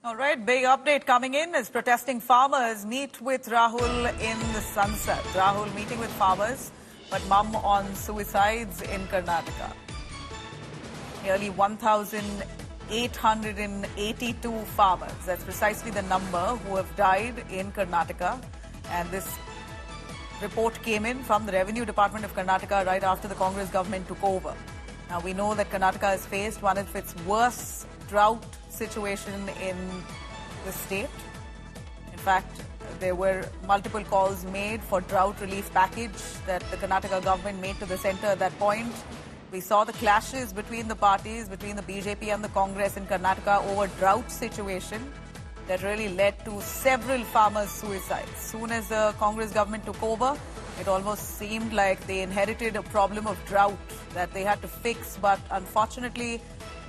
All right, big update coming in as protesting farmers meet with Rahul in the sunset. Rahul meeting with farmers, but mum on suicides in Karnataka. Nearly 1,882 farmers, that's precisely the number, who have died in Karnataka. And this report came in from the Revenue Department of Karnataka right after the Congress government took over. Now, we know that Karnataka has faced one of its worst drought situation in the state. In fact, there were multiple calls made for drought relief package that the Karnataka government made to the centre at that point. We saw the clashes between the parties, between the BJP and the Congress in Karnataka over drought situation that really led to several farmers' suicides. Soon as the Congress government took over, it almost seemed like they inherited a problem of drought that they had to fix, but unfortunately,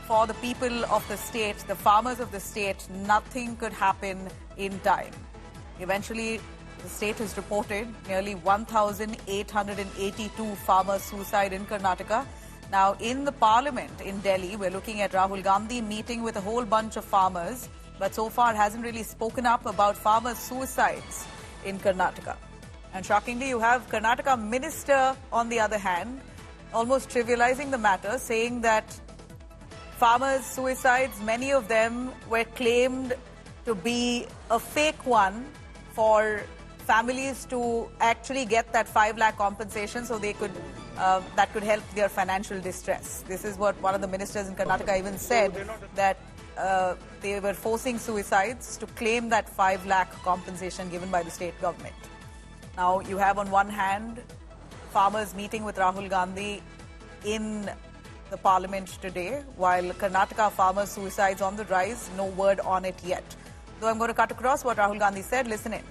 for the people of the state, the farmers of the state, nothing could happen in time. Eventually, the state has reported nearly 1,882 farmers' suicide in Karnataka. Now, in the parliament in Delhi, we're looking at Rahul Gandhi meeting with a whole bunch of farmers, but so far hasn't really spoken up about farmers' suicides in Karnataka. And shockingly, you have Karnataka minister, on the other hand, almost trivializing the matter, saying that farmers' suicides, many of them were claimed to be a fake one for families to actually get that 5 lakh compensation so they could, that could help their financial distress. This is what one of the ministers in Karnataka even said, that they were forcing suicides to claim that 5 lakh compensation given by the state government. Now, you have on one hand farmers meeting with Rahul Gandhi in the parliament today, while Karnataka farmers' suicides on the rise, no word on it yet. Though I'm going to cut across what Rahul Gandhi said. Listen in.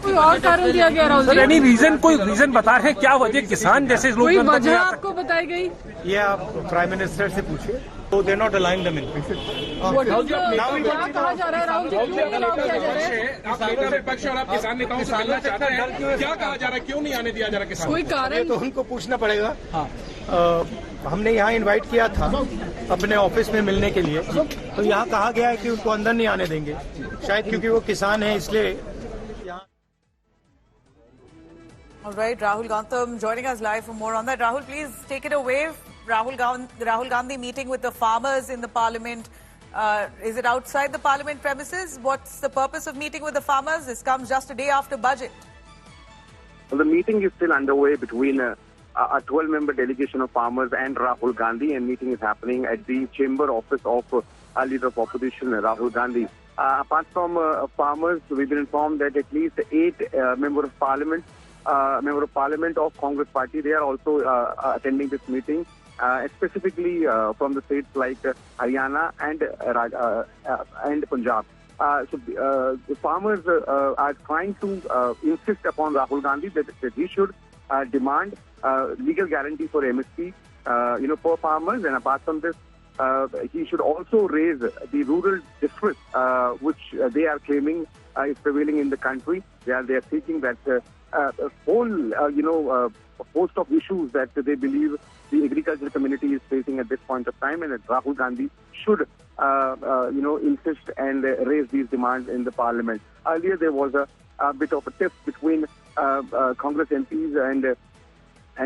कोई और कारण दिया गया Rahul ji? Any reason, कोई reason बता रहे हैं क्या वजह? किसान जैसे लोग कोई वजह आपको बताई गई? ये आप प्राइम मिनिस्टर से पूछिए. तो they not align the mill. क्या कहा जा रहा है राहुल जी? क्यों अलाउ किया जा रहा है? आप नेता विपक्ष और आप किसान नेताओं से मिलना चाहते हैं, क्या कहा जा रहा है? क्यों नहीं आने दिया जा रहा किसान? कोई कारण? तो उनको पूछना पड़ेगा. हमने यहाँ इनवाइट किया था अपने ऑफिस में मिलने के लिए, तो यहाँ कहा गया है कि उनको अंदर नहीं आने देंगे, शायद क्योंकि वो किसान है इसलिए. All right, Rahul Gandhi joining us live for more on that. Rahul, please take it away. Rahul Gandhi meeting with the farmers in the parliament. Is it outside the parliament premises? What's the purpose of meeting with the farmers? This comes just a day after budget. Well, the meeting is still underway between a 12-member delegation of farmers and Rahul Gandhi, and meeting is happening at the chamber office of Leader of Opposition, Rahul Gandhi. Apart from farmers, we've been informed that at least 8 members of parliament of Congress party, they are also attending this meeting, specifically from the states like Haryana and Punjab. So the farmers are trying to insist upon Rahul Gandhi that he should demand legal guarantee for MSP, for farmers, and apart from this, he should also raise the rural distress which they are claiming is prevailing in the country. They are seeking that a whole, a host of issues that they believe the agricultural community is facing at this point of time, and that Rahul Gandhi should, insist and raise these demands in the parliament. Earlier, there was a bit of a tiff between Congress MPs and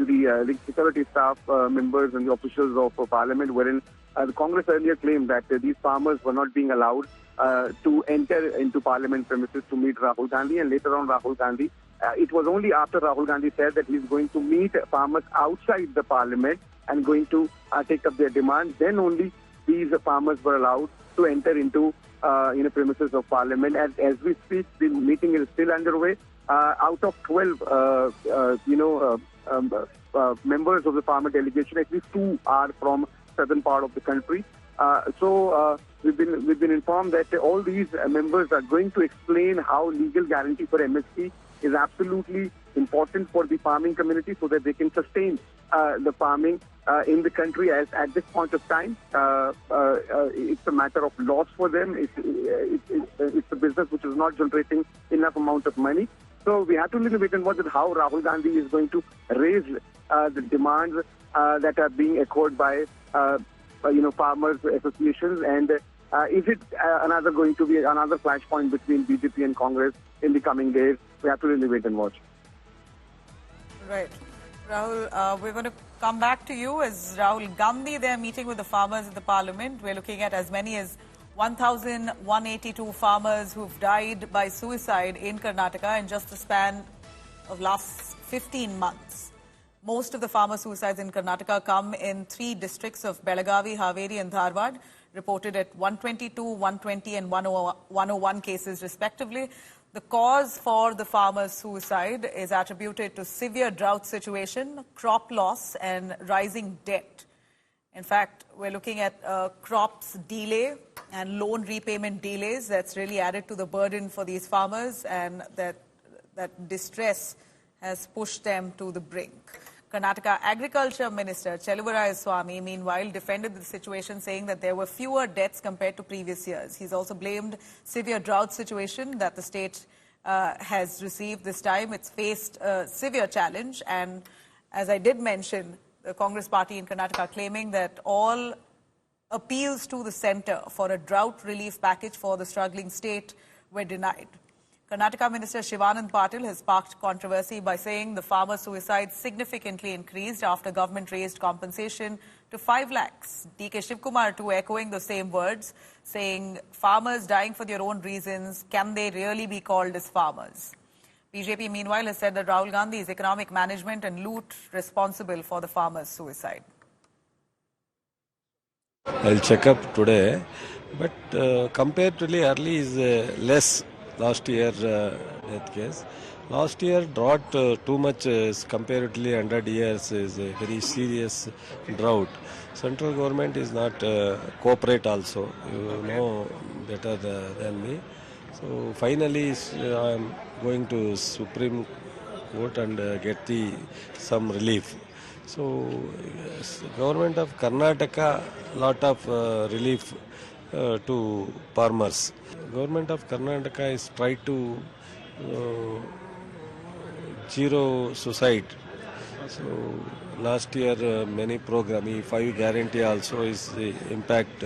the security staff members and the officials of parliament, wherein the Congress earlier claimed that these farmers were not being allowed to enter into parliament premises to meet Rahul Gandhi, and later on Rahul Gandhi, it was only after Rahul Gandhi said that he's going to meet farmers outside the parliament and going to take up their demands, then only these farmers were allowed to enter into premises of parliament. As we speak, the meeting is still underway. Out of 12 members of the farmer delegation, at least 2 are from southern part of the country. So we've been informed that all these members are going to explain how legal guarantee for MSP is absolutely important for the farming community so that they can sustain the farming in the country. As at this point of time, it's a matter of loss for them. It's a business which is not generating enough amount of money. So we have to really wait and watch how Rahul Gandhi is going to raise the demands that are being echoed by farmers associations, and is it going to be another flashpoint between BJP and Congress in the coming days? We have to really wait and watch. Right. Rahul, we're going to come back to you. As Rahul Gandhi, they're meeting with the farmers in the parliament. We're looking at as many as 1,182 farmers who've died by suicide in Karnataka in just the span of last 15 months. Most of the farmer suicides in Karnataka come in 3 districts of Belagavi, Haveri and Dharwad, reported at 122, 120 and 101 cases respectively. The cause for the farmer's suicide is attributed to severe drought situation, crop loss and rising debt. In fact, we're looking at crops delay and loan repayment delays. That's really added to the burden for these farmers, and that distress has pushed them to the brink. Karnataka Agriculture Minister Cheluvarayaswamy, meanwhile, defended the situation, saying that there were fewer deaths compared to previous years. He's also blamed severe drought situation that the state has received this time. It's faced a severe challenge, and as I did mention, the Congress party in Karnataka claiming that all appeals to the centre for a drought relief package for the struggling state were denied. Karnataka Minister Shivanand Patil has sparked controversy by saying the farmer suicides significantly increased after government raised compensation to 5 lakhs. DK Shivkumar too echoing the same words, saying farmers dying for their own reasons, can they really be called as farmers? BJP meanwhile has said that Rahul Gandhi is economic management and loot responsible for the farmers' suicide. I'll check up today, but comparatively early is less. Last year death case. Last year drought too much comparatively 100 years is a very serious drought. Central government is not cooperate also. You know better than me. So finally I am going to Supreme Court and get some relief. So government of Karnataka lot of relief to farmers. Government of Karnataka is trying to zero suicide. So last year many program, 5 guarantee also is impact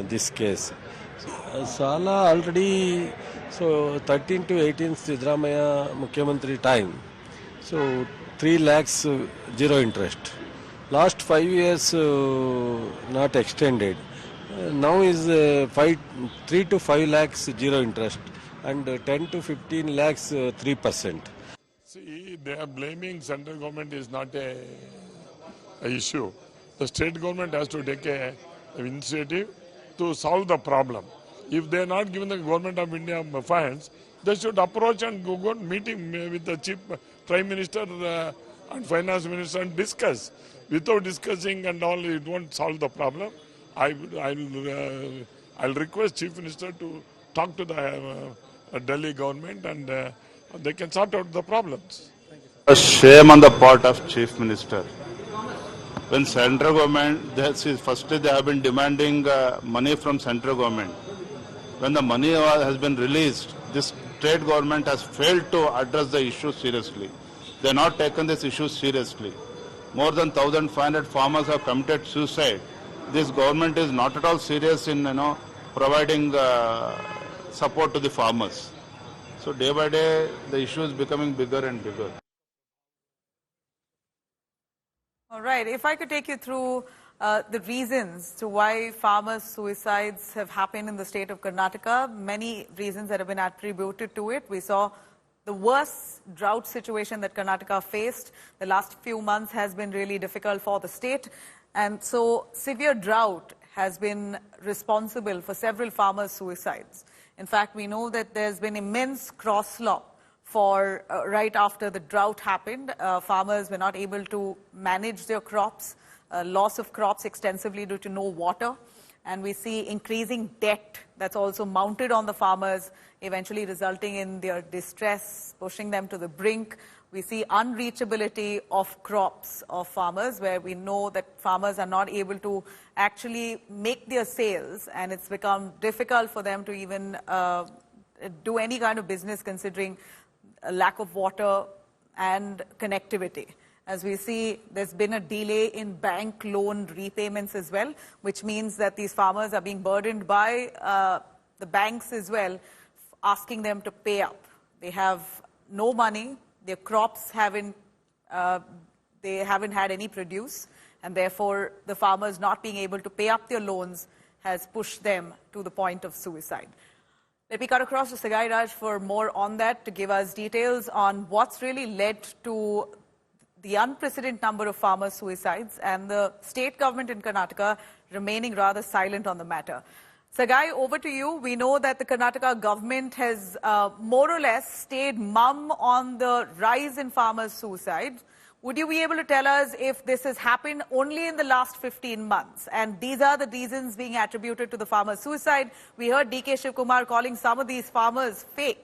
this case. Sala already, so 13 to 18 Sidramaya Mukhyamantri time. So 3 lakhs zero interest. Last 5 years not extended. Now is 3 to 5 lakhs zero interest and 10 to 15 lakhs 3%. See, they are blaming central government is not a issue. The state government has to take an initiative to solve the problem. If they are not given the government of India funds, they should approach and go meeting with the chief prime minister and finance minister and discuss. Without discussing and all, it won't solve the problem. I'll request Chief Minister to talk to the Delhi government and they can sort out the problems. A shame on the part of Chief Minister. When central government, firstly they have been demanding money from central government. When the money has been released, this state government has failed to address the issue seriously. They have not taken this issue seriously. More than 1,500 farmers have committed suicide. This government is not at all serious in providing support to the farmers. So day by day the issue is becoming bigger and bigger. All right, if I could take you through the reasons to why farmers' suicides have happened in the state of Karnataka, many reasons that have been attributed to it. We saw the worst drought situation that Karnataka faced. The last few months has been really difficult for the state. And so severe drought has been responsible for several farmers' suicides. In fact, we know that there's been immense cross-slop for right after the drought happened. Farmers were not able to manage their crops, loss of crops extensively due to no water. And we see increasing debt that's also mounted on the farmers, eventually resulting in their distress, pushing them to the brink. We see unreachability of crops of farmers, where we know that farmers are not able to actually make their sales, and it's become difficult for them to even do any kind of business, considering a lack of water and connectivity. As we see, there's been a delay in bank loan repayments as well, which means that these farmers are being burdened by the banks as well, asking them to pay up. They have no money, their crops haven't had any produce, and therefore the farmers not being able to pay up their loans has pushed them to the point of suicide. Let me cut across to Sagai Raj for more on that, to give us details on what's really led to the unprecedented number of farmer suicides and the state government in Karnataka remaining rather silent on the matter. Sagai, over to you. We know that the Karnataka government has more or less stayed mum on the rise in farmers' suicide. Would you be able to tell us if this has happened only in the last 15 months? And these are the reasons being attributed to the farmer's suicide. We heard D.K. Shivkumar calling some of these farmers fake.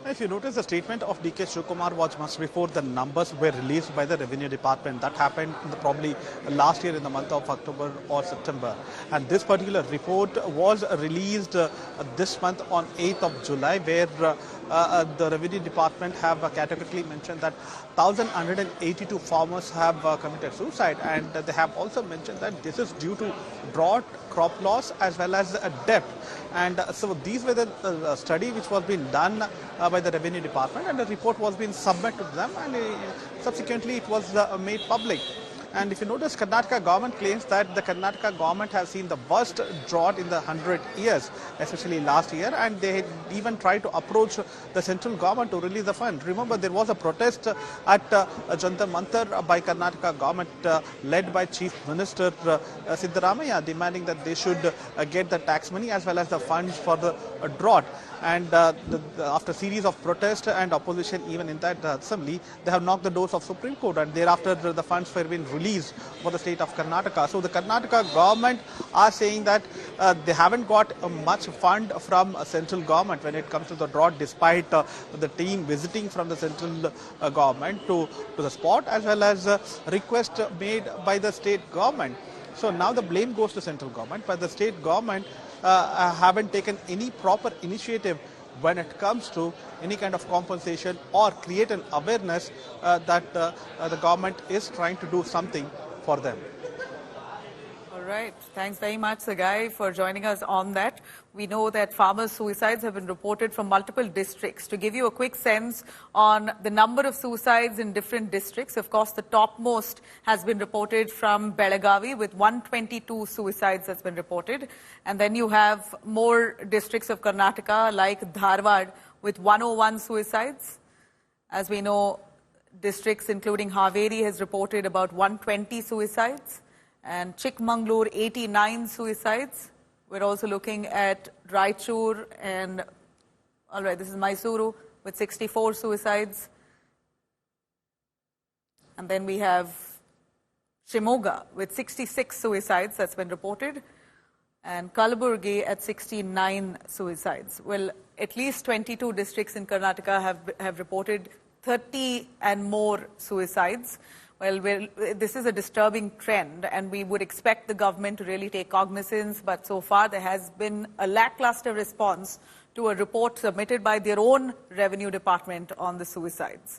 If you notice, the statement of D.K. Shivkumar was much before the numbers were released by the Revenue Department. That happened probably last year in the month of October or September. And this particular report was released this month on 8th of July, where the Revenue Department have categorically mentioned that 1,182 farmers have committed suicide, and they have also mentioned that this is due to drought, crop loss as well as debt. And so these were the study which was being done by the Revenue Department, and the report was being submitted to them, and subsequently it was made public. And if you notice, Karnataka government claims that the Karnataka government has seen the worst drought in the 100 years, especially last year, and they had even tried to approach the central government to release the fund. Remember, there was a protest at Jantar Mantar by Karnataka government led by Chief Minister Siddaramaiah, demanding that they should get the tax money as well as the funds for the drought. And after a series of protests and opposition even in that assembly, they have knocked the doors of Supreme Court, and thereafter the funds were being released for the state of Karnataka. So the Karnataka government are saying that they haven't got much fund from central government when it comes to the drought, despite the team visiting from the central government to the spot, as well as request made by the state government. So now the blame goes to central government, but the state government haven't taken any proper initiative when it comes to any kind of compensation or create an awareness that the government is trying to do something for them. All right. Thanks very much, Sagai, for joining us on that. We know that farmers' suicides have been reported from multiple districts. To give you a quick sense on the number of suicides in different districts, of course, the topmost has been reported from Belagavi with 122 suicides that's been reported. And then you have more districts of Karnataka like Dharwad with 101 suicides. As we know, districts including Haveri has reported about 120 suicides. And Chikmagalur, 89 suicides. We're also looking at Raichur and, all right, this is Mysuru with 64 suicides. And then we have Shimoga with 66 suicides that's been reported. And Kalaburgi at 69 suicides. Well, at least 22 districts in Karnataka have reported 30 and more suicides. Well, this is a disturbing trend, and we would expect the government to really take cognizance, but so far there has been a lackluster response to a report submitted by their own revenue department on the suicides.